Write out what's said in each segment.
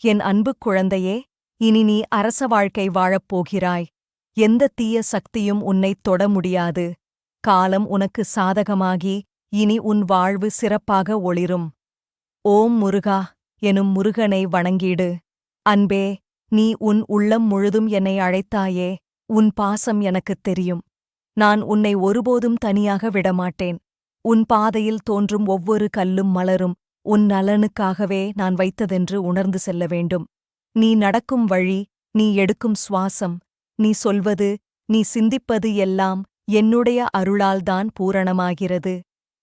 என் அன்புக் குழந்தையே, இனி நீ அரச வாழ்க்கை வாழப் போகிறாய். எந்த தீய சக்தியும் உன்னைத் தொட முடியாது. காலம் உனக்கு சாதகமாகி இனி உன் வாழ்வு சிறப்பாக ஒளிரும். ஓம் முருகா எனும் முருகனை வணங்கிடு. அன்பே, நீ உன் உள்ளம் முழுதும் என்னை அழைத்தாயே. உன் பாசம் எனக்குத் தெரியும். நான் உன்னை ஒருபோதும் தனியாக விடமாட்டேன். உன் பாதையில் தோன்றும் ஒவ்வொரு கல்லும் மலரும் உன் நலனுக்காகவே நான் வைத்ததென்று உணர்ந்து செல்ல வேண்டும். நீ நடக்கும் வழி, நீ எடுக்கும் சுவாசம், நீ சொல்வது, நீ சிந்திப்பது எல்லாம் என்னுடைய அருளால்தான் பூரணமாகிறது.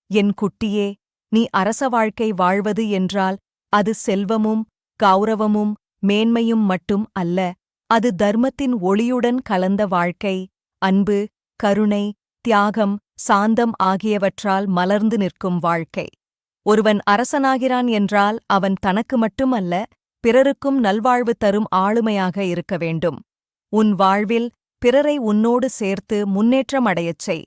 என் குட்டியே, நீ அரச வாழ்க்கை வாழ்வது என்றால் அது செல்வமும் கௌரவமும் மேன்மையும் மட்டும் அல்ல. அது தர்மத்தின் ஒளியுடன் கலந்த வாழ்க்கை. அன்பு, கருணை, தியாகம், சாந்தம் ஆகியவற்றால் மலர்ந்து நிற்கும் வாழ்க்கை. ஒருவன் அரசனாகிறான் என்றால் அவன் தனக்கு மட்டுமல்ல, பிறருக்கும் நல்வாழ்வு தரும் ஆளுமையாக இருக்க வேண்டும். உன் வாழ்வில் பிறரை உன்னோடு சேர்த்து முன்னேற்றம் அடையச் செய்.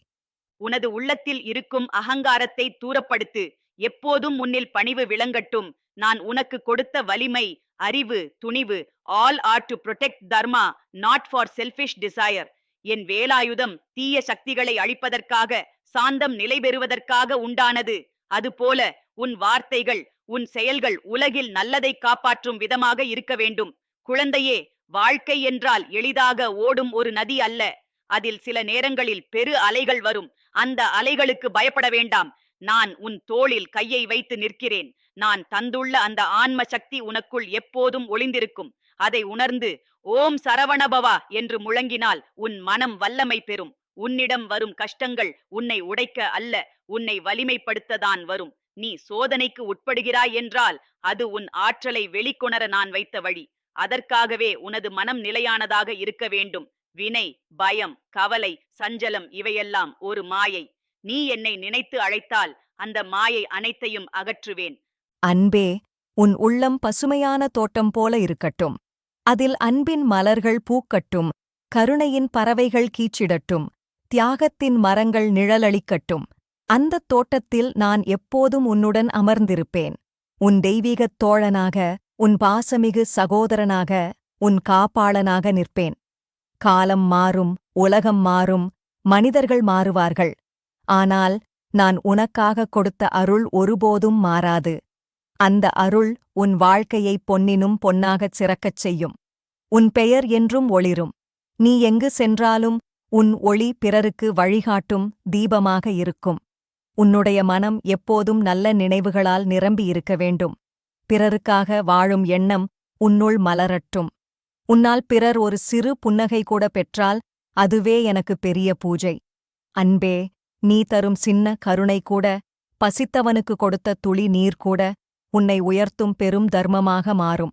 உனது உள்ளத்தில் இருக்கும் அகங்காரத்தை தூரப்படுத்து. எப்போதும் முன்னில் பணிவு விளங்கட்டும். நான் உனக்கு கொடுத்த வலிமை, அறிவு, துணிவு, all are to protect dharma, not for selfish desire. என் வேலாயுதம் தீய சக்திகளை அழிப்பதற்காக, சாந்தம் நிலை பெறுவதற்காக உண்டானது. அதுபோல உன் வார்த்தைகள், உன் செயல்கள் உலகில் நல்லதை காப்பாற்றும் விதமாக இருக்க வேண்டும். குழந்தையே, வாழ்க்கை என்றால் எளிதாக ஓடும் ஒரு நதி அல்ல. அதில் சில நேரங்களில் பெரு அலைகள் வரும். அந்த அலைகளுக்கு பயப்பட வேண்டாம். நான் உன் தோளில் கையை வைத்து நிற்கிறேன். நான் தந்துள்ள அந்த ஆன்ம சக்தி உனக்குள் எப்போதும் ஒளிந்திருக்கும். அதை உணர்ந்து ஓம் சரவணபவா என்று முழங்கினால் உன் மனம் வல்லமை பெறும். உன்னிடம் வரும் கஷ்டங்கள் உன்னை உடைக்க அல்ல, உன்னை வலிமைப்படுத்ததான் வரும். நீ சோதனைக்கு உட்படுகிறாய் என்றால் அது உன் ஆற்றலை வெளிக்கொணர நான் வைத்த வழி. அதற்காகவே உனது மனம் நிலையானதாக இருக்க வேண்டும். வினை, பயம், கவலை, சஞ்சலம் இவையெல்லாம் ஒரு மாயை. நீ என்னை நினைத்து அழைத்தால் அந்த மாயை அனைத்தையும் அகற்றுவேன். அன்பே, உன் உள்ளம் பசுமையான தோட்டம் போல இருக்கட்டும். அதில் அன்பின் மலர்கள் பூக்கட்டும், கருணையின் பறவைகள் கீச்சிடட்டும், தியாகத்தின் மரங்கள் நிழலளிக்கட்டும். அந்தத் தோட்டத்தில் நான் எப்போதும் உன்னுடன் அமர்ந்திருப்பேன். உன் தெய்வீகத் தோழனாக, உன் பாசமிகு சகோதரனாக, உன் காப்பாளனாக நிற்பேன். காலம் மாறும், உலகம் மாறும், மனிதர்கள் மாறுவார்கள். ஆனால் நான் உனக்காக கொடுத்த அருள் ஒருபோதும் மாறாது. அந்த அருள் உன் வாழ்க்கையை பொன்னினும் பொன்னாகச் சிறக்கச் செய்யும். உன் பெயர் என்றும் ஒளிரும். நீ எங்கு சென்றாலும் உன் ஒளி பிறருக்கு வழிகாட்டும் தீபமாக இருக்கும். உன்னுடைய மனம் எப்போதும் நல்ல நினைவுகளால் நிரம்பியிருக்க வேண்டும். பிறருக்காக வாழும் எண்ணம் உன்னுள் மலரட்டும். உன்னால் பிறர் ஒரு சிறு புன்னகை கூட பெற்றால் அதுவே எனக்கு பெரிய பூஜை. அன்பே, நீ தரும் சின்ன கருணை கூட, பசித்தவனுக்கு கொடுத்த துளி நீர் கூட உன்னை உயர்த்தும் பெரும் தர்மமாக மாறும்.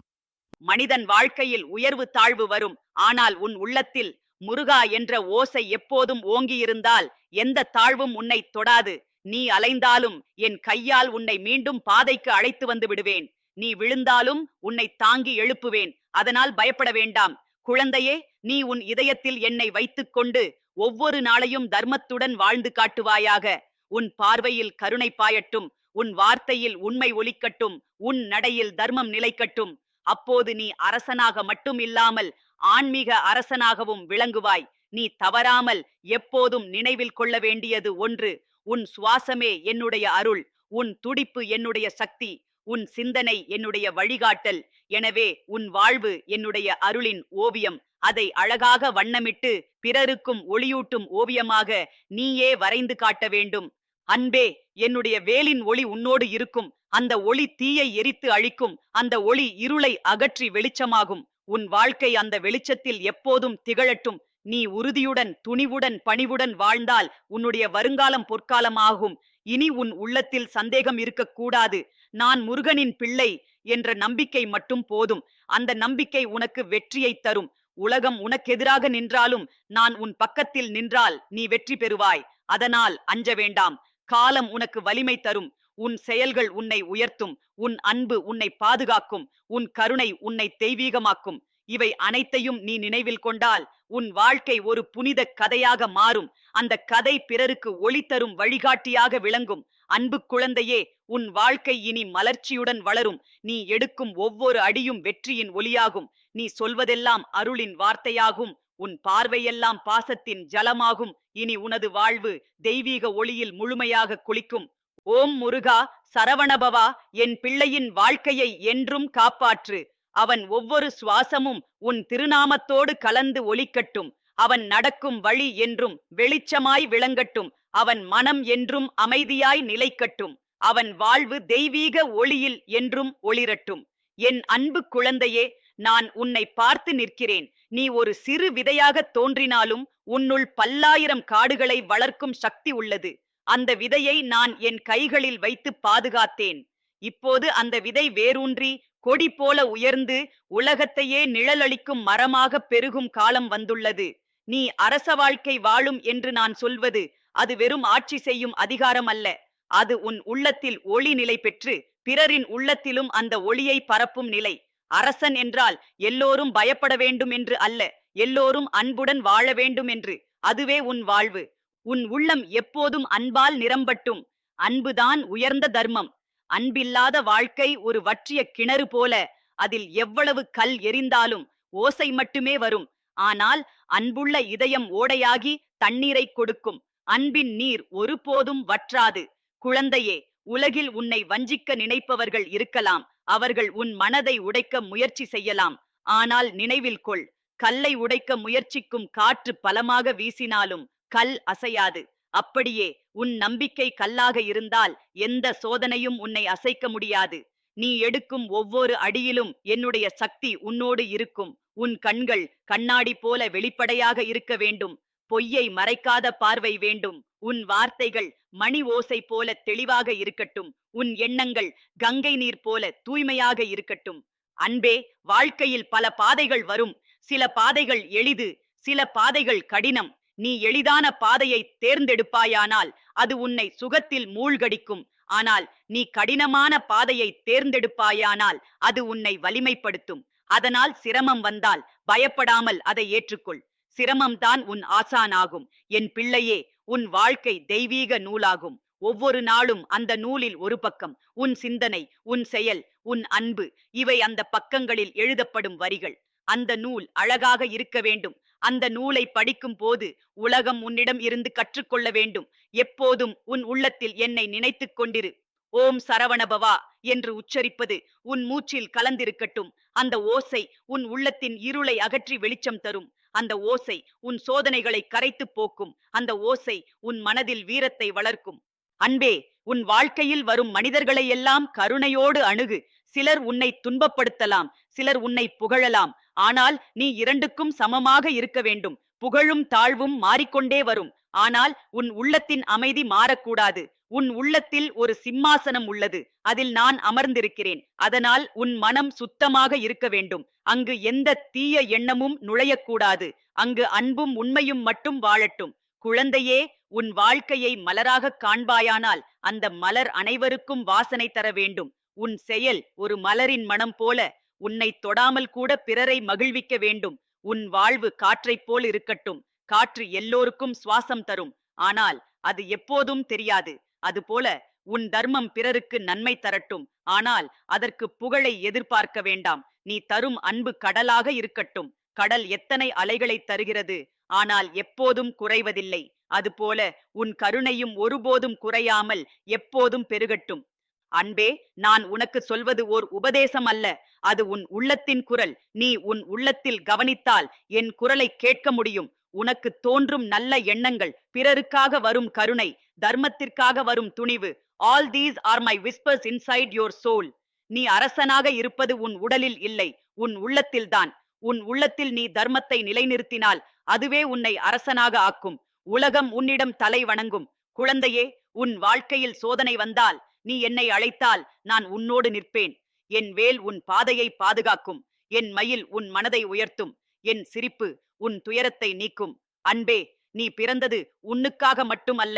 மனிதன் வாழ்க்கையில் உயர்வு தாழ்வு வரும். ஆனால் உன் உள்ளத்தில் முருகா என்ற ஓசை எப்போதும் ஓங்கியிருந்தால் எந்த தாழ்வும் உன்னை தொடாது. நீ அலைந்தாலும் என் கையால் உன்னை மீண்டும் பாதைக்கு அழைத்து வந்து விடுவேன். நீ விழுந்தாலும் உன்னை தாங்கி எழுப்புவேன். அதனால் பயப்பட வேண்டாம். குழந்தையே, நீ உன் இதயத்தில் என்னை வைத்துக் கொண்டு ஒவ்வொரு நாளையும் தர்மத்துடன் வாழ்ந்து காட்டுவாயாக. உன் பார்வையில் கருணை பாயட்டும், உன் வார்த்தையில் உண்மை ஒலிக்கட்டும், உன் நடையில் தர்மம் நிலைக்கட்டும். அப்போது நீ அரசனாக மட்டும் இல்லாமல் ஆன்மீக அரசனாகவும் விளங்குவாய். நீ தவறாமல் எப்போதும் நினைவில் கொள்ள வேண்டியது ஒன்று: உன் சுவாசமே என்னுடைய அருள், உன் துடிப்பு என்னுடைய சக்தி, உன் சிந்தனை என்னுடைய வழிகாட்டல். எனவே உன் வாழ்வு என்னுடைய அருளின் ஓவியம். அதை அழகாக வண்ணமிட்டு பிறருக்கும் ஒளியூட்டும் ஓவியமாக நீயே வரைந்து காட்ட வேண்டும். அன்பே, என்னுடைய வேலின் ஒளி உன்னோடு இருக்கும். அந்த ஒளி தீயை எரித்து அழிக்கும். அந்த ஒளி இருளை அகற்றி வெளிச்சமாகும். உன் வாழ்க்கை அந்த வெளிச்சத்தில் எப்போதும் திகழட்டும். நீ உறுதியுடன், துணிவுடன், பணிவுடன் வாழ்ந்தால் உன்னுடைய வருங்காலம் பொற்காலமாகும். இனி உன் உள்ளத்தில் சந்தேகம் இருக்கக்கூடாது. நான் முருகனின் பிள்ளை என்ற நம்பிக்கை மட்டும் போதும். அந்த நம்பிக்கை உனக்கு வெற்றியை தரும். உலகம் உனக்கெதிராக நின்றாலும் நான் உன் பக்கத்தில் நின்றால் நீ வெற்றி பெறுவாய். அதனால் அஞ்ச வேண்டாம். காலம் உனக்கு வலிமை தரும். உன் செயல்கள் உன்னை உயர்த்தும். உன் அன்பு உன்னை பாதுகாக்கும். உன் கருணை உன்னை தெய்வீகமாக்கும். இவை அனைத்தையும் நீ நினைவில் கொண்டால் உன் வாழ்க்கை ஒரு புனித கதையாக மாறும். அந்த கதை பிறருக்கு ஒளி தரும் வழிகாட்டியாக விளங்கும். அன்பு குழந்தையே, உன் வாழ்க்கை இனி மலர்ச்சியுடன் வளரும். நீ எடுக்கும் ஒவ்வொரு அடியும் வெற்றியின் ஒளியாகும். நீ சொல்வதெல்லாம் அருளின் வார்த்தையாகும். உன் பார்வையெல்லாம் பாசத்தின் ஜலமாகும். இனி உனது வாழ்வு தெய்வீக ஒளியில் முழுமையாக குளிக்கும். ஓம் முருகா சரவணபவா, என் பிள்ளையின் வாழ்க்கையை என்றும் காப்பாற்று. அவன் ஒவ்வொரு சுவாசமும் உன் திருநாமத்தோடு கலந்து ஒலிக்கட்டும். அவன் நடக்கும் வழி என்றும் வெளிச்சமாய் விளங்கட்டும். அவன் மனம் என்றும் அமைதியாய் நிலைக்கட்டும். அவன் வாழ்வு தெய்வீக ஒளியில் என்றும் ஒளிரட்டும். என் அன்பு குழந்தையே, நான் உன்னை பார்த்து நிற்கிறேன். நீ ஒரு சிறு விதையாக தோன்றினாலும் உன்னுள் பல்லாயிரம் காடுகளை வளர்க்கும் சக்தி உள்ளது. அந்த விதையை நான் என் கைகளில் வைத்து பாதுகாத்தேன். இப்போது அந்த விதை வேரூன்றி கொடி போல உயர்ந்து உலகத்தையே நிழலளிக்கும் மரமாக பெருகும் காலம் வந்துள்ளது. நீ அரச வாழ்க்கை வாழும் என்று நான் சொல்வது அது வெறும் ஆட்சி செய்யும் அதிகாரம் அல்ல. அது உன் உள்ளத்தில் ஒளி நிலை பெற்று பிறரின் உள்ளத்திலும் அந்த ஒளியை பரப்பும் நிலை. அரசன் என்றால் எல்லோரும் பயப்பட வேண்டும் என்று அல்ல, எல்லோரும் அன்புடன் வாழ வேண்டும் என்று. அதுவே உன் வாழ்வு. உன் உள்ளம் எப்போதும் அன்பால் நிரம்பட்டும். அன்புதான் உயர்ந்த தர்மம். அன்பில்லாத வாழ்க்கை ஒரு வற்றிய கிணறு போல. அதில் எவ்வளவு கல் எரிந்தாலும் ஓசை மட்டுமே வரும். ஆனால் அன்புள்ள இதயம் ஓடையாகி தண்ணீரை கொடுக்கும். அன்பின் நீர் ஒருபோதும் வற்றாது. குழந்தையே, உலகில் உன்னை வஞ்சிக்க நினைப்பவர்கள் இருக்கலாம். அவர்கள் உன் மனதை உடைக்க முயற்சி செய்யலாம். ஆனால் நினைவில் கொள், கல்லை உடைக்க முயற்சிக்கும் காற்று பலமாக வீசினாலும் கல் அசையாது. அப்படியே உன் நம்பிக்கை கல்லாக இருந்தால் எந்த சோதனையும் உன்னை அசைக்க முடியாது. நீ எடுக்கும் ஒவ்வொரு அடியிலும் என்னுடைய சக்தி உன்னோடு இருக்கும். உன் கண்கள் கண்ணாடி போல வெளிப்படையாக இருக்க வேண்டும். பொய்யை மறைக்காத பார்வை வேண்டும். உன் வார்த்தைகள் மணி ஓசை போல தெளிவாக இருக்கட்டும். உன் எண்ணங்கள் கங்கை நீர் போல தூய்மையாக இருக்கட்டும். அன்பே, வாழ்க்கையில் பல பாதைகள் வரும். சில பாதைகள் எளிது, சில பாதைகள் கடினம். நீ எளிதான பாதையை தேர்ந்தெடுப்பாயானால் அது உன்னை சுகத்தில் மூழ்கடிக்கும். ஆனால் நீ கடினமான பாதையை தேர்ந்தெடுப்பாயானால் அது உன்னை வலிமைப்படுத்தும். அதனால் சிரமம் வந்தால் பயப்படாமல் அதை ஏற்றுக்கொள். சிரமம்தான் உன் ஆசானாகும். என் பிள்ளையே, உன் வாழ்க்கை தெய்வீக நூலாகும். ஒவ்வொரு நாளும் அந்த நூலில் ஒரு பக்கம். உன் சிந்தனை, உன் செயல், உன் அன்பு, இவை அந்த பக்கங்களில் எழுதப்படும் வரிகள். அந்த நூல் அழகாக இருக்க வேண்டும். அந்த நூலை படிக்கும் போது உலகம் உன்னிடம் இருந்து கற்றுக்கொள்ள வேண்டும். எப்போதும் உன் உள்ளத்தில் என்னை நினைத்துக் கொண்டிரு. ஓம் சரவணபவா என்று உச்சரிப்பது உன் மூச்சில் கலந்திருக்கட்டும். அந்த ஓசை உன் உள்ளத்தின் இருளை அகற்றி வெளிச்சம் தரும். அந்த ஓசை உன் சோதனைகளை கரைத்து போக்கும். அந்த ஓசை உன் மனதில் வீரத்தை வளர்க்கும். அன்பே, உன் வாழ்க்கையில் வரும் மனிதர்களை எல்லாம் கருணையோடு அணுகு. சிலர் உன்னை துன்பப்படுத்தலாம், சிலர் உன்னை புகழலாம். ஆனால் நீ இரண்டுக்கும் சமமாக இருக்க வேண்டும். புகழும் தாழ்வும் மாறிக்கொண்டே வரும். ஆனால் உன் உள்ளத்தின் அமைதி மாறக்கூடாது. உன் உள்ளத்தில் ஒரு சிம்மாசனம் உள்ளது. அதில் நான் அமர்ந்திருக்கிறேன். அதனால் உன் மனம் சுத்தமாக இருக்க வேண்டும். அங்கு எந்த தீய எண்ணமும் நுழையக்கூடாது. அங்கு அன்பும் உண்மையும் மட்டும் வாழட்டும். குழந்தையே, உன் வாழ்க்கையை மலராக காண்பாயானால் அந்த மலர் அனைவருக்கும் வாசனை தர வேண்டும். உன் செயல் ஒரு மலரின் மனம் போல உன்னை தொடாமல் கூட பிறரை மகிழ்விக்க வேண்டும். உன் வாழ்வு காற்றைப் போல் இருக்கட்டும். காற்று எல்லோருக்கும் சுவாசம் தரும். ஆனால் அது எப்போதும் தெரியாது. அதுபோல உன் தர்மம் பிறருக்கு நன்மை தரட்டும். ஆனால் அதற்கு புகழை எதிர்பார்க்க வேண்டாம். நீ தரும் அன்பு கடலாக இருக்கட்டும். கடல் எத்தனை அலைகளை தருகிறது, ஆனால் எப்போதும் குறைவதில்லை. அதுபோல உன் கருணையும் ஒருபோதும் குறையாமல் எப்போதும் பெருகட்டும். அன்பே, நான் உனக்கு சொல்வது ஓர் உபதேசம் அல்ல. அது உன் உள்ளத்தின் குரல். நீ உன் உள்ளத்தில் கவனித்தால் என் குரலை கேட்க முடியும். உனக்கு தோன்றும் நல்ல எண்ணங்கள், பிறருக்காக வரும் கருணை, தர்மத்திற்காக வரும் துணிவு, all these are my whispers inside your soul. நீ அரசனாக இருப்பது உன் உடலில் இல்லை, உன் உள்ளத்தில்தான். உன் உள்ளத்தில் நீ தர்மத்தை நிலைநிறுத்தினால் அதுவே உன்னை அரசனாக ஆக்கும். உலகம் உன்னிடம் தலை வணங்கும். குழந்தையே, உன் வாழ்க்கையில் சோதனை வந்தால் நீ என்னை அழைத்தால் நான் உன்னோடு நிற்பேன். என் வேல் உன் பாதையை பாதுகாக்கும். என் மயில் உன் மனதை உயர்த்தும். என் சிரிப்பு உன் துயரத்தை நீக்கும். அன்பே, நீ பிறந்தது உன்னுக்காக மட்டுமல்ல,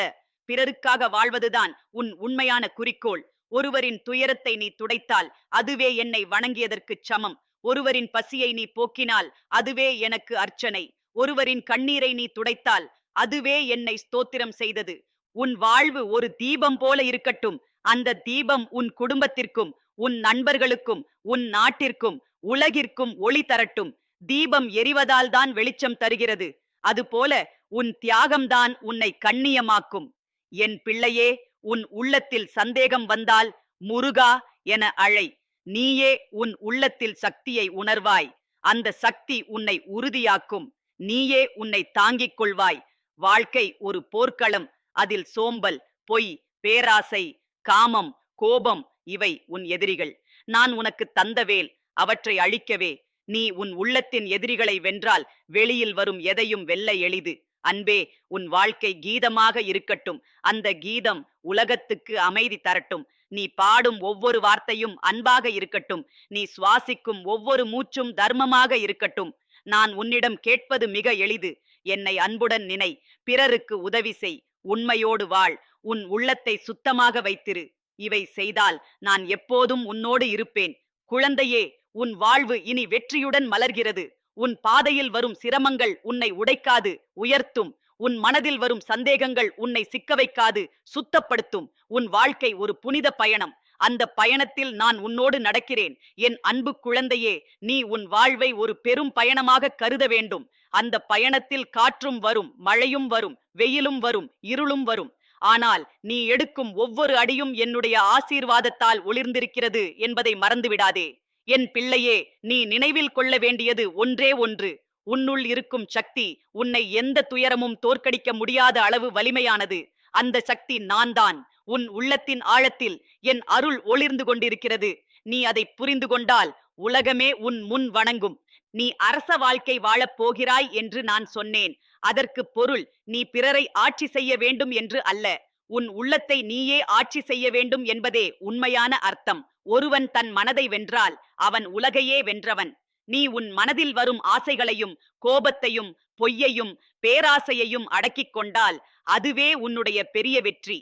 பிறருக்காக வாழ்வதுதான் உன் உண்மையான குறிக்கோள். ஒருவரின் துயரத்தை நீ துடைத்தால் அதுவே என்னை வணங்கியதற்குச் சமம். ஒருவரின் பசியை நீ போக்கினால் அதுவே எனக்கு அர்ச்சனை. ஒருவரின் கண்ணீரை நீ துடைத்தால் அதுவே என்னை ஸ்தோத்திரம் செய்தது. உன் வாழ்வு ஒரு தீபம் போல இருக்கட்டும். அந்த தீபம் உன் குடும்பத்திற்கும், உன் நண்பர்களுக்கும், உன் நாட்டிற்கும், உலகிற்கும் ஒளி தரட்டும். தீபம் எரிவதால் தான் வெளிச்சம் தருகிறது. அதுபோல உன் தியாகம்தான் உன்னை கண்ணியமாக்கும். என் பிள்ளையே, உன் உள்ளத்தில் சந்தேகம் வந்தால் முருகா என அழை. நீயே உன் உள்ளத்தில் சக்தியை உணர்வாய். அந்த சக்தி உன்னை உறுதியாக்கும். நீயே உன்னை தாங்கிக் கொள்வாய். வாழ்க்கை ஒரு போர்க்களம். அதில் சோம்பல், பொய், பேராசை, காமம், கோபம் இவை உன் எதிரிகள். நான் உனக்கு தந்த வேல் அவற்றை அழிக்கவே. நீ உன் உள்ளத்தின் எதிரிகளை வென்றால் வெளியில் வரும் எதையும் வெல்ல எளிது. அன்பே, உன் வாழ்க்கை கீதமாக இருக்கட்டும். அந்த கீதம் உலகத்துக்கு அமைதி தரட்டும். நீ பாடும் ஒவ்வொரு வார்த்தையும் அன்பாக இருக்கட்டும். நீ சுவாசிக்கும் ஒவ்வொரு மூச்சும் தர்மமாக இருக்கட்டும். நான் உன்னிடம் கேட்பது மிக எளிது. என்னை அன்புடன் நினை. பிறருக்கு உதவி செய். உண்மையோடு வாழ். உன் உள்ளத்தை சுத்தமாக வைத்திரு. இவை செய்தால் நான் எப்போதும் உன்னோடு இருப்பேன். குழந்தையே, உன் வாழ்வு இனி வெற்றியுடன் மலர்கிறது. உன் பாதையில் வரும் சிரமங்கள் உன்னை உடைக்காது, உயர்த்தும். உன் மனதில் வரும் சந்தேகங்கள் உன்னை சிக்க வைக்காது, சுத்தப்படுத்தும். உன் வாழ்க்கை ஒரு புனித பயணம். அந்த பயணத்தில் நான் உன்னோடு நடக்கிறேன். என் அன்பு குழந்தையே, நீ உன் வாழ்வை ஒரு பெரும் பயணமாக கருத வேண்டும். அந்த பயணத்தில் காற்றும் வரும், மழையும் வரும், வெயிலும் வரும், இருளும் வரும். ஆனால் நீ எடுக்கும் ஒவ்வொரு அடியும் என்னுடைய ஆசீர்வாதத்தால் ஒளிர்ந்திருக்கிறது என்பதை மறந்துவிடாதே. என் பிள்ளையே, நீ நினைவில் கொள்ள வேண்டியது ஒன்றே ஒன்று. உன்னுள் இருக்கும் சக்தி உன்னை எந்த துயரமும் தோற்கடிக்க முடியாத அளவு வலிமையானது. அந்த சக்தி நான்தான். உன் உள்ளத்தின் ஆழத்தில் என் அருள் ஒளிர்ந்து கொண்டிருக்கிறது. நீ அதை புரிந்து கொண்டால் உலகமே உன் முன் வணங்கும். நீ அரச வாழ்க்கை வாழப் போகிறாய் என்று நான் சொன்னேன். அதற்கு பொருள் நீ பிறரை ஆட்சி செய்ய வேண்டும் என்று அல்ல. உன் உள்ளத்தை நீயே ஆட்சி செய்ய வேண்டும் என்பதே உண்மையான அர்த்தம். ஒருவன் தன் மனதை வென்றால் அவன் உலகையே வென்றவன். நீ உன் மனதில் வரும் ஆசைகளையும், கோபத்தையும், பொய்யையும், பேராசையையும் அடக்கிக் கொண்டால் அதுவே உன்னுடைய பெரிய வெற்றி.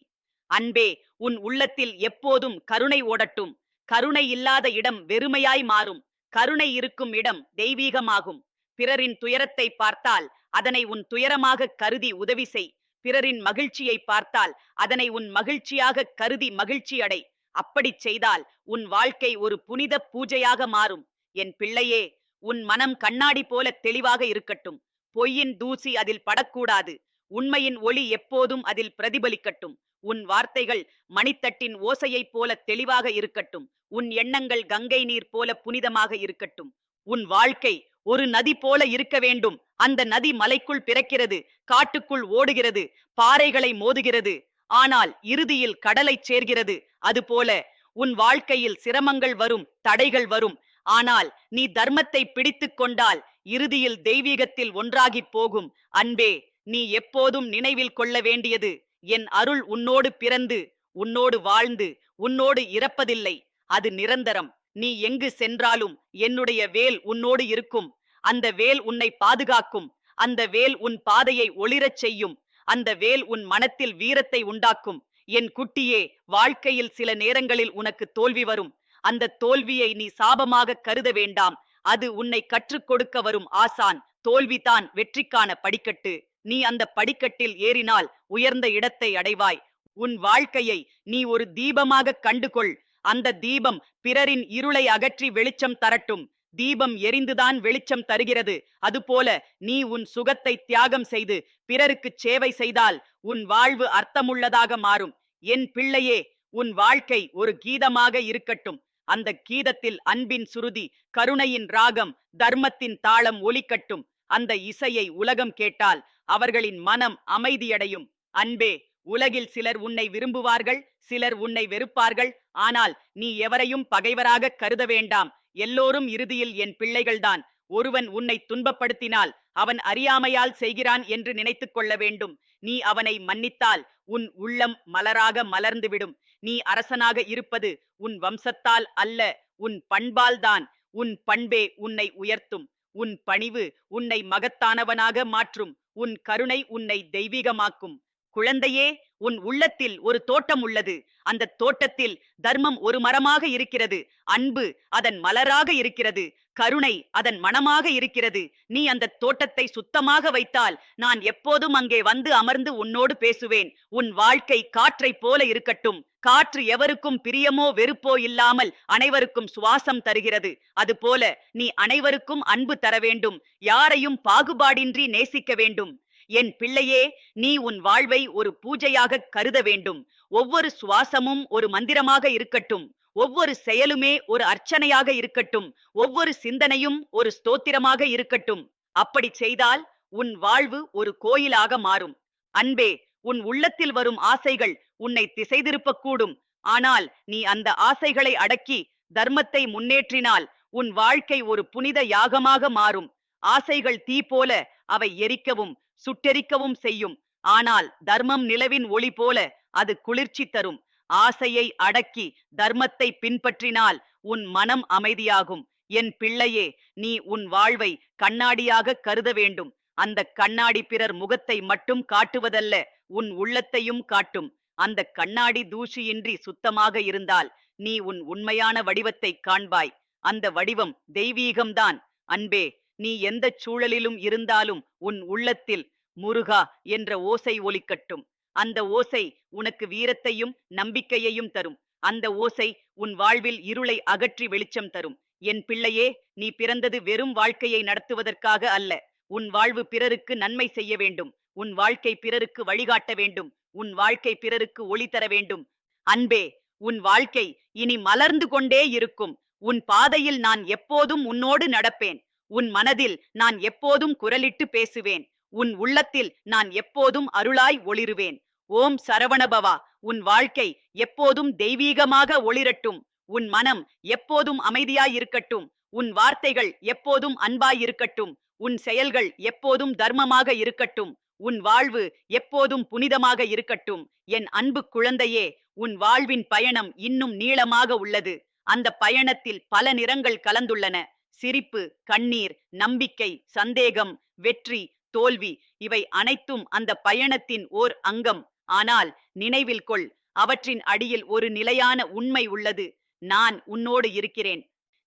அன்பே, உன் உள்ளத்தில் எப்போதும் கருணை ஓடட்டும். கருணை இல்லாத இடம் வெறுமையாய் மாறும். கருணை இருக்கும் இடம் தெய்வீகமாகும். பிறரின் துயரத்தை பார்த்தால் அதனை உன் துயரமாக கருதி உதவி செய். பிறரின் மகிழ்ச்சியை பார்த்தால் அதனை உன் மகிழ்ச்சியாக கருதி மகிழ்ச்சி அடை. அப்படிச் செய்தால் உன் வாழ்க்கை ஒரு புனித பூஜையாக மாறும். என் பிள்ளையே, உன் மனம் கண்ணாடி போல தெளிவாக இருக்கட்டும். பொய்யின் தூசி அதில் படக்கூடாது. உண்மையின் ஒளி எப்போதும் அதில் பிரதிபலிக்கட்டும். உன் வார்த்தைகள் மணித்தட்டின் ஓசையைப் போல தெளிவாக இருக்கட்டும். உன் எண்ணங்கள் கங்கை நீர் போல புனிதமாக இருக்கட்டும். உன் வாழ்க்கை ஒரு நதி போல இருக்க வேண்டும். அந்த நதி மலைக்குள் பிறக்கிறது, காட்டுக்குள் ஓடுகிறது, பாறைகளை மோதுகிறது, ஆனால் இறுதியில் கடலை சேர்கிறது. அதுபோல உன் வாழ்க்கையில் சிரமங்கள் வரும், தடைகள் வரும். ஆனால் நீ தர்மத்தை பிடித்துக் கொண்டால் இறுதியில் தெய்வீகத்தில் ஒன்றாகிப் போகும். அன்பே, நீ எப்போதும் நினைவில் கொள்ள வேண்டியது, என் அருள் உன்னோடு பிறந்து, உன்னோடு வாழ்ந்து, உன்னோடு இறப்பதில்லை. அது நிரந்தரம். நீ எங்கு சென்றாலும் என்னுடைய வேல் உன்னோடு இருக்கும். அந்த வேல் உன்னை பாதுகாக்கும். அந்த வேல் உன் பாதையை ஒளிரச் செய்யும். அந்த வேல் உன் மனத்தில் வீரத்தை உண்டாக்கும். என் குட்டியே, வாழ்க்கையில் சில நேரங்களில் உனக்கு தோல்வி வரும். அந்த தோல்வியை நீ சாபமாக கருத வேண்டாம். அது உன்னை கற்றுக் கொடுக்க வரும் ஆசான். தோல்விதான் வெற்றிக்கான படிக்கட்டு. நீ அந்த படிக்கட்டில் ஏறினால் உயர்ந்த இடத்தை அடைவாய். உன் வாழ்க்கையை நீ ஒரு தீபமாக கண்டுகொள். அந்த தீபம் பிறரின் இருளை அகற்றி வெளிச்சம் தரட்டும். தீபம் எரிந்துதான் வெளிச்சம் தருகிறது. அதுபோல நீ உன் சுகத்தை தியாகம் செய்து பிறருக்கு சேவை செய்தால் உன் வாழ்வு அர்த்தமுள்ளதாக மாறும். என் பிள்ளையே, உன் வாழ்க்கை ஒரு கீதமாக இருக்கட்டும். அந்த கீதத்தில் அன்பின் சுருதி, கருணையின் ராகம், தர்மத்தின் தாளம் ஒலிக்கட்டும். அந்த இசையை உலகம் கேட்டால் அவர்களின் மனம் அமைதியடையும். அன்பே, உலகில் சிலர் உன்னை விரும்புவார்கள், சிலர் உன்னை வெறுப்பார்கள். ஆனால் நீ எவரையும் பகைவராக கருத வேண்டாம். எல்லோரும் இறுதியில் என் பிள்ளைகள்தான். ஒருவன் உன்னை துன்பப்படுத்தினால் அவன் அறியாமையால் செய்கிறான் என்று நினைத்துக் கொள்ள வேண்டும். நீ அவனை மன்னித்தால் உன் உள்ளம் மலராக மலர்ந்துவிடும். நீ அரசனாக இருப்பது உன் வம்சத்தால் அல்ல, உன் பண்பால்தான். உன் பண்பே உன்னை உயர்த்தும். உன் பணிவு உன்னை மகத்தானவனாக மாற்றும். உன் கருணை உன்னை தெய்வீகமாக்கும். குழந்தையே, உன் உள்ளத்தில் ஒரு தோட்டம் உள்ளது. அந்த தோட்டத்தில் தர்மம் ஒரு மரமாக இருக்கிறது. அன்பு அதன் மலராக இருக்கிறது. கருணை அதன் மணமாக இருக்கிறது. நீ அந்த தோட்டத்தை சுத்தமாக வைத்தால் நான் எப்போதும் அங்கே வந்து அமர்ந்து உன்னோடு பேசுவேன். உன் வாழ்க்கை காற்றைப் போல இருக்கட்டும். காற்று எவருக்கும் பிரியமோ வெறுப்போ இல்லாமல் அனைவருக்கும் சுவாசம் தருகிறது. அதுபோல நீ அனைவருக்கும் அன்பு தர வேண்டும். யாரையும் பாகுபாடின்றி நேசிக்க வேண்டும். என் பிள்ளையே, நீ உன் வாழ்வை ஒரு பூஜையாக கருத வேண்டும். ஒவ்வொரு சுவாசமும் ஒரு மந்திரமாக இருக்கட்டும். ஒவ்வொரு செயலுமே ஒரு அர்ச்சனையாக இருக்கட்டும். ஒவ்வொரு சிந்தனையும் ஒரு ஸ்தோத்திரமாக இருக்கட்டும். அப்படி செய்தால் உன் வாழ்வு ஒரு கோயிலாக மாறும். அன்பே, உன் உள்ளத்தில் வரும் ஆசைகள் உன்னை திசை திருப்பக்கூடும். ஆனால் நீ அந்த ஆசைகளை அடக்கி தர்மத்தை முன்னேற்றினால் உன் வாழ்க்கை ஒரு புனித யாகமாக மாறும். ஆசைகள் தீ போல, அவை எரிக்கவும் சுட்டெரிக்கவும் செய்யும். ஆனால் தர்மம் நிலவின் ஒளி போல, அது குளிர்ச்சி தரும். ஆசையை அடக்கி தர்மத்தை பின்பற்றினால் உன் மனம் அமைதியாகும். என் பிள்ளையே, நீ உன் வாழ்வை கண்ணாடியாக கருத வேண்டும். அந்த கண்ணாடி பிறர் முகத்தை மட்டும் காட்டுவதல்ல, உன் உள்ளத்தையும் காட்டும். அந்த கண்ணாடி தூசியின்றி சுத்தமாக இருந்தால் நீ உன் உண்மையான வடிவத்தை காண்பாய். அந்த வடிவம் தெய்வீகம்தான். அன்பே, நீ எந்தச் சூழலிலும் இருந்தாலும் உன் உள்ளத்தில் முருகா என்ற ஓசை ஒலிக்கட்டும். அந்த ஓசை உனக்கு வீரத்தையும் நம்பிக்கையையும் தரும். அந்த ஓசை உன் வாழ்வில் இருளை அகற்றி வெளிச்சம் தரும். என் பிள்ளையே, நீ பிறந்தது வெறும் வாழ்க்கையை நடத்துவதற்காக அல்ல. உன் வாழ்வு பிறருக்கு நன்மை செய்ய வேண்டும். உன் வாழ்க்கை பிறருக்கு வழிகாட்ட வேண்டும். உன் வாழ்க்கை பிறருக்கு ஒளி தர வேண்டும். அன்பே, உன் வாழ்க்கை இனி மலர்ந்து கொண்டே இருக்கும். உன் பாதையில் நான் எப்போதும் உன்னோடு நடப்பேன். உன் மனதில் நான் எப்போதும் குரலிட்டு பேசுவேன். உன் உள்ளத்தில் நான் எப்போதும் அருளாய் ஒளிருவேன். ஓம் சரவணபவா. உன் வாழ்க்கை எப்போதும் தெய்வீகமாக ஒளிரட்டும். உன் மனம் எப்போதும் அமைதியாய் இருக்கட்டும். உன் வார்த்தைகள் எப்போதும் அன்பாய் இருக்கட்டும். உன் செயல்கள் எப்போதும் தர்மமாக இருக்கட்டும். உன் வாழ்வு எப்போதும் புனிதமாக இருக்கட்டும். என் அன்பு குழந்தையே, உன் வாழ்வின் பயணம் இன்னும் நீளமாக உள்ளது. அந்த பயணத்தில் பல நிறங்கள் கலந்துள்ளன. சிரிப்பு, கண்ணீர், நம்பிக்கை, சந்தேகம், வெற்றி, தோல்வி, இவை அனைத்தும் அந்த பயணத்தின் ஓர் அங்கம். ஆனால் நினைவில் கொள், அவற்றின் அடியில் ஒரு நிலையான உண்மை உள்ளது. நான் உன்னோடு இருக்கிறேன்.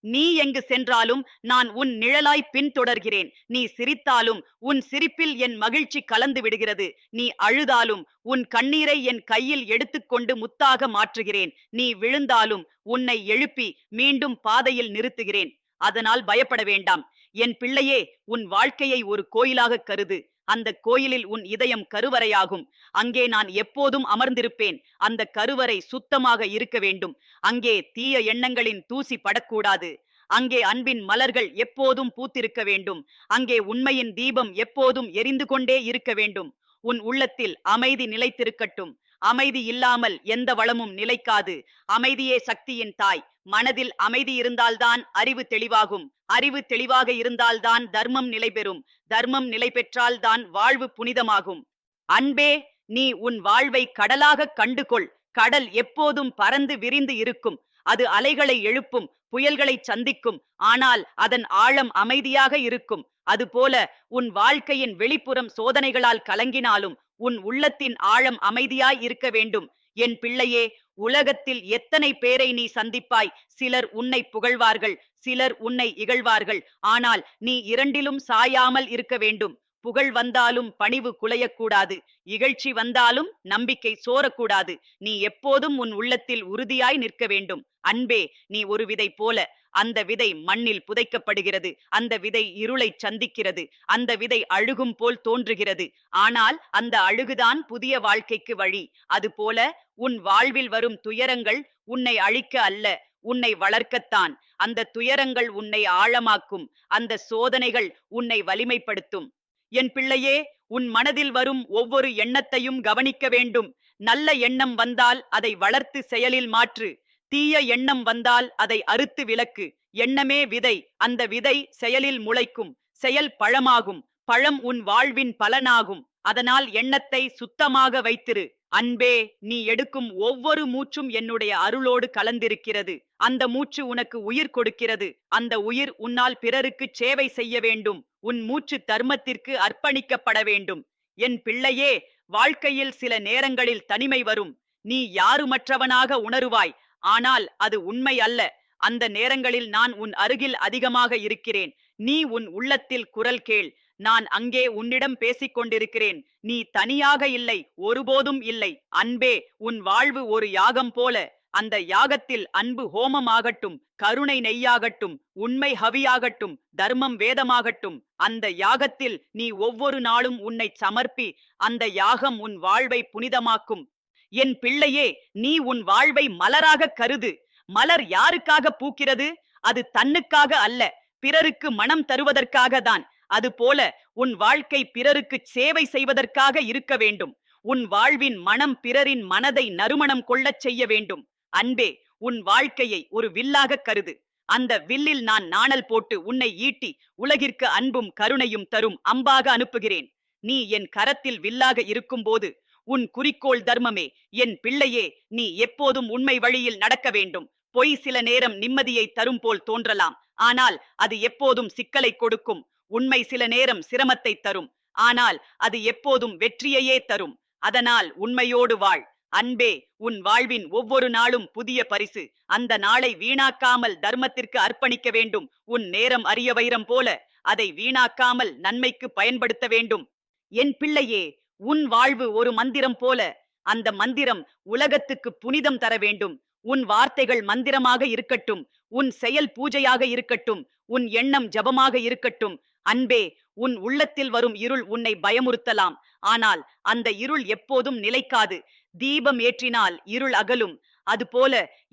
நீ எங்கு சென்றாலும் நான் உன் நிழலாய் பின்தொடர்கிறேன். நீ சிரித்தாலும் உன் சிரிப்பில் என் மகிழ்ச்சி கலந்து விடுகிறது. நீ அழுதாலும் உன் கண்ணீரை என் கையில் எடுத்துக்கொண்டு முத்தாக மாற்றுகிறேன். நீ விழுந்தாலும் உன்னை எழுப்பி மீண்டும் பாதையில் நிறுத்துகிறேன். அதனால் பயப்பட வேண்டாம். என் பிள்ளையே, உன் வாழ்க்கையை ஒரு கோயிலாக கருது. அந்த கோயிலில் உன் இதயம் கருவறையாகும். அங்கே நான் எப்போதும் அமர்ந்திருப்பேன். அந்த கருவறை சுத்தமாக இருக்க வேண்டும். அங்கே தீய எண்ணங்களின் தூசி படக்கூடாது. அங்கே அன்பின் மலர்கள் எப்போதும் பூத்திருக்க வேண்டும். அங்கே உண்மையின் தீபம் எப்போதும் எரிந்து கொண்டே இருக்க வேண்டும். உன் உள்ளத்தில் அமைதி நிலைத்திருக்கட்டும். அமைதி இல்லாமல் எந்த வளமும் நிலைக்காது. அமைதியே சக்தியின் தாய். மனதில் அமைதி இருந்தால்தான் அறிவு தெளிவாகும். அறிவு தெளிவாக இருந்தால்தான் தர்மம் நிலை பெறும். தர்மம் நிலை பெற்றால்தான் வாழ்வு புனிதமாகும். அன்பே, நீ உன் வாழ்வை கடலாக கண்டுகொள். கடல் எப்போதும் பறந்து விரிந்து இருக்கும். அது அலைகளை எழுப்பும், புயல்களை சந்திக்கும். ஆனால் அதன் ஆழம் அமைதியாக இருக்கும். அதுபோல உன் வாழ்க்கையின் வெளிப்புறம் சோதனைகளால் கலங்கினாலும் உன் உள்ளத்தின் ஆழம் அமைதியாய் இருக்க வேண்டும். என் பிள்ளையே, உலகத்தில் எத்தனை பேரை நீ சந்திப்பாய். சிலர் உன்னை புகழ்வார்கள், சிலர் உன்னை இகழ்வார்கள். ஆனால் நீ இரண்டிலும் சாயாமல் இருக்க வேண்டும். புகழ் வந்தாலும் பணிவு குலையக்கூடாது. இகழ்ச்சி வந்தாலும் நம்பிக்கை சோரக்கூடாது. நீ எப்போதும் உன் உள்ளத்தில் உறுதியாய் நிற்க வேண்டும். அன்பே, நீ ஒரு விதை போல. அந்த விதை மண்ணில் புதைக்கப்படுகிறது. அந்த விதை இருளை சந்திக்கிறது. அந்த விதை அழுகும் போல் தோன்றுகிறது. ஆனால் அந்த அழுகுதான் புதிய வாழ்க்கைக்கு வழி. அதுபோல உன் வாழ்வில் வரும் துயரங்கள் உன்னை அழிக்க அல்ல, உன்னை வளர்க்கத்தான். அந்த துயரங்கள் உன்னை ஆழமாக்கும். அந்த சோதனைகள் உன்னை வலிமைப்படுத்தும். என் பிள்ளையே, உன் மனதில் வரும் ஒவ்வொரு எண்ணத்தையும் கவனிக்க வேண்டும். நல்ல எண்ணம் வந்தால் அதை வளர்த்து செயலில் மாற்று. தீய எண்ணம் வந்தால் அதை அறுத்து விலக்கு. எண்ணமே விதை. அந்த விதை செயலில் முளைக்கும். செயல் பழமாகும். பழம் உன் வாழ்வின் பலனாகும். அதனால் எண்ணத்தை சுத்தமாக வைத்திரு. அன்பே, நீ எடுக்கும் ஒவ்வொரு மூச்சும் என்னுடைய அருளோடு கலந்திருக்கிறது. அந்த மூச்சு உனக்கு உயிர் கொடுக்கிறது. அந்த உயிர் உன்னால் பிறருக்கு சேவை செய்ய வேண்டும். உன் மூச்சு தர்மத்திற்கு அர்ப்பணிக்கப்பட வேண்டும். என் பிள்ளையே, வாழ்க்கையில் சில நேரங்களில் தனிமை வரும். நீ யாருமற்றவனாக உணருவாய். ஆனால் அது உண்மை அல்ல. அந்த நேரங்களில் நான் உன் அருகில் அதிகமாக இருக்கிறேன். நீ உன் உள்ளத்தில் குரல் கேள். நான் அங்கே உன்னிடம் பேசிக் கொண்டிருக்கிறேன். நீ தனியாக இல்லை, ஒருபோதும் இல்லை. அன்பே, உன் வாழ்வு ஒரு யாகம் போல. அந்த யாகத்தில் அன்பு ஹோமமாகட்டும், கருணை நெய்யாகட்டும், உண்மை ஹவியாகட்டும், தர்மம் வேதமாகட்டும். அந்த யாகத்தில் நீ ஒவ்வொரு நாளும் உன்னை சமர்ப்பி. அந்த யாகம் உன் வாழ்வை புனிதமாக்கும். என் பிள்ளையே, நீ உன் வாழ்வை மலராக கருது. மலர் யாருக்காக பூக்கிறது? அது தன்னுக்காக அல்ல, பிறருக்கு மனம் தருவதற்காக தான். அதுபோல உன் வாழ்க்கை பிறருக்கு சேவை செய்வதற்காக இருக்க வேண்டும். உன் வாழ்வின் மனம் பிறரின் மனதை நறுமணம் கொள்ளச் செய்ய வேண்டும். அன்பே, உன் வாழ்க்கையை ஒரு வில்லாக கருது. அந்த வில்லில் நான் நாணல் போட்டு உன்னை ஈட்டி உலகிற்கு அன்பும் கருணையும் தரும் அம்பாக அனுப்புகிறேன். நீ என் கரத்தில் வில்லாக இருக்கும்போது உன் குறிக்கோள் தர்மமே. என் பிள்ளையே, நீ எப்போதும் உண்மை வழியில் நடக்க வேண்டும். பொய் சில நேரம் நிம்மதியை தரும் போல் தோன்றலாம், ஆனால் அது எப்போதும் சிக்கலை கொடுக்கும். உண்மை சில நேரம் சிரமத்தை தரும், ஆனால் அது எப்போதும் வெற்றியையே தரும். அதனால் உண்மையோடு வாழ். அன்பே, உன் வாழ்வின் ஒவ்வொரு நாளும் புதிய பரிசு. அந்த நாளை வீணாக்காமல் தர்மத்திற்கு அர்ப்பணிக்க வேண்டும். உன் நேரம் அரிய வைரம் போல, அதை வீணாக்காமல் நன்மைக்கு பயன்படுத்த வேண்டும். என் பிள்ளையே, உன் வாழ்வு ஒரு மந்திரம் போல. அந்த மந்திரம் உலகத்துக்கு புனிதம் தர வேண்டும். உன் வார்த்தைகள் மந்திரமாக இருக்கட்டும். உன் செயல் பூஜையாக இருக்கட்டும். உன் எண்ணம் ஜபமாக இருக்கட்டும். அன்பே, உன் உள்ளத்தில் வரும் இருள் உன்னை பயமுறுத்தலாம். ஆனால் அந்த இருள் எப்போதும் நிலைக்காது. தீபம் ஏற்றினால் இருள் அகலும். அதுபோல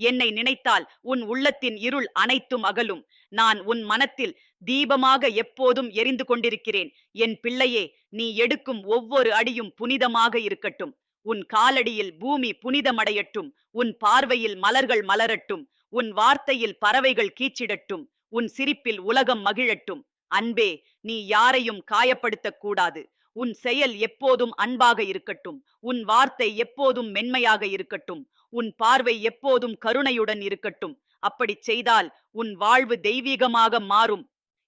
என்னை நினைத்தால் உன் உள்ளத்தின் இருள் அனைத்தும் அகலும். நான் உன் மனத்தில் தீபமாக எப்போதும் எரிந்து கொண்டிருக்கிறேன். என் பிள்ளையே, நீ எடுக்கும் ஒவ்வொரு அடியும் புனிதமாக இருக்கட்டும். உன் காலடியில் பூமி புனிதமடையட்டும். உன் பார்வையில் மலர்கள் மலரட்டும். உன் வார்த்தையில் பறவைகள் கீச்சிடட்டும். உன் சிரிப்பில் உலகம் மகிழட்டும். அன்பே, நீ யாரையும் காயப்படுத்தக் கூடாது. உன் செயல் எப்போதும் அன்பாக இருக்கட்டும். உன் வார்த்தை எப்போதும் மென்மையாக இருக்கட்டும். உன் பார்வை எப்போதும் கருணையுடன் இருக்கட்டும். அப்படி செய்தால் உன் வாழ்வு தெய்வீகமாக மாறும்.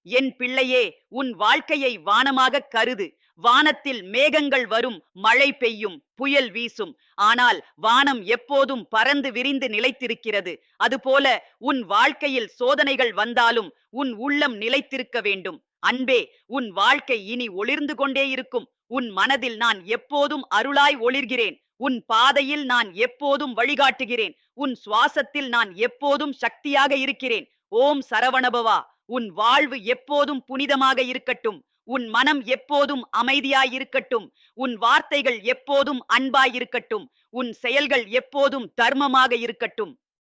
என் பிள்ளையே, உன் வாழ்க்கையை வானமாக கருது. வானத்தில் மேகங்கள் வரும், மழை பெய்யும், புயல் வீசும். ஆனால் வானம் எப்போதும் பறந்து விரிந்து நிலைத்திருக்கிறது. அதுபோல உன் வாழ்க்கையில் சோதனைகள் வந்தாலும் உன் உள்ளம் நிலைத்திருக்க வேண்டும். அன்பே, உன் வாழ்க்கை இனி ஒளிர்ந்து கொண்டே இருக்கும். உன் மனதில் நான் எப்போதும் அருளாய் ஒளிர்கிறேன். உன் பாதையில் நான் எப்போதும் வழிகாட்டுகிறேன். உன் சுவாசத்தில் நான் எப்போதும் சக்தியாக இருக்கிறேன். ஓம் சரவணபவா. உன் வாழ்வு எப்போதும் புனிதமாக இருக்கட்டும். உன் மனம் எப்போதும் அமைதியாயிருக்கட்டும். உன் வார்த்தைகள் எப்போதும் அன்பாயிருக்கட்டும். உன் செயல்கள் எப்போதும் தர்மமாக இருக்கட்டும்.